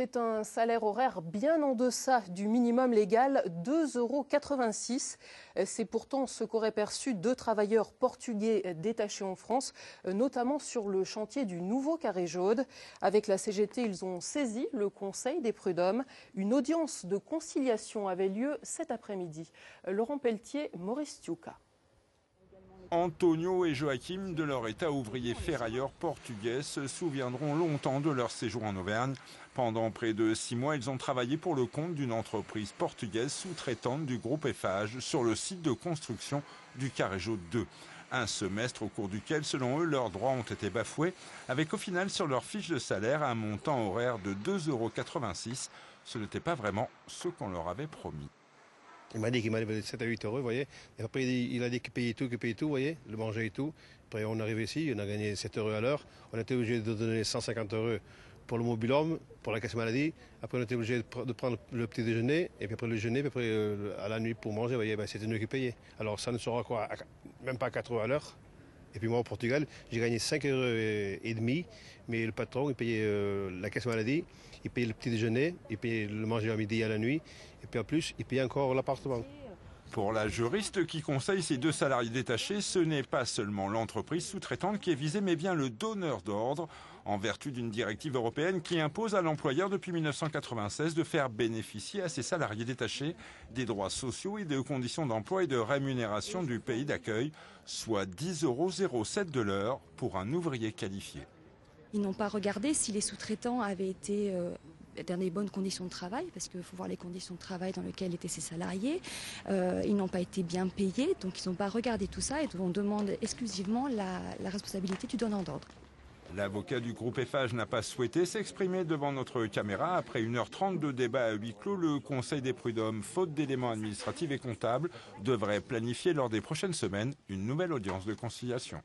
C'est un salaire horaire bien en deçà du minimum légal, 2,86 €. C'est pourtant ce qu'auraient perçu 2 travailleurs portugais détachés en France, notamment sur le chantier du nouveau Carré Jaude. Avec la CGT, ils ont saisi le Conseil des prud'hommes. Une audience de conciliation avait lieu cet après-midi. Laurent Pelletier, Maurice Tiuca. Antonio et Joachim, de leur état ouvrier ferrailleur portugais, se souviendront longtemps de leur séjour en Auvergne. Pendant près de 6 mois, ils ont travaillé pour le compte d'une entreprise portugaise sous-traitante du groupe Eiffage sur le site de construction du Carré Jaude 2. Un semestre au cours duquel, selon eux, leurs droits ont été bafoués, avec au final sur leur fiche de salaire un montant horaire de 2,86 €. Ce n'était pas vraiment ce qu'on leur avait promis. Il m'a dit qu'il m'allait donner 7 à 8 euros, vous voyez. Et après, il a dit qu'il payait tout, vous voyez, le manger et tout. Après, on est arrivé ici, on a gagné 7 € à l'heure. On était obligé de donner 150 € pour le mobil-homme, pour la caisse maladie. Après, on était obligé de prendre le petit déjeuner, et puis après le déjeuner, puis après à la nuit pour manger, vous voyez, c'était nous qui payions. Alors ça ne sera quoi, même pas 4 € à l'heure. Et puis moi, au Portugal, j'ai gagné 5,5 €, mais le patron, il payait la caisse maladie, il payait le petit déjeuner, il payait le manger à midi et à la nuit, et puis en plus, il payait encore l'appartement. Pour la juriste qui conseille ces 2 salariés détachés, ce n'est pas seulement l'entreprise sous-traitante qui est visée, mais bien le donneur d'ordre, en vertu d'une directive européenne qui impose à l'employeur depuis 1996 de faire bénéficier à ses salariés détachés des droits sociaux et de conditions d'emploi et de rémunération du pays d'accueil, soit 10,07 € de l'heure pour un ouvrier qualifié. Ils n'ont pas regardé si les sous-traitants avaient été dans des bonnes conditions de travail, parce qu'il faut voir les conditions de travail dans lesquelles étaient ces salariés. Ils n'ont pas été bien payés, donc ils n'ont pas regardé tout ça et on demande exclusivement la responsabilité du donneur d'ordre. L'avocat du groupe Eiffage n'a pas souhaité s'exprimer devant notre caméra. Après 1h30 de débat à huis clos, le Conseil des prud'hommes, faute d'éléments administratifs et comptables, devrait planifier lors des prochaines semaines une nouvelle audience de conciliation.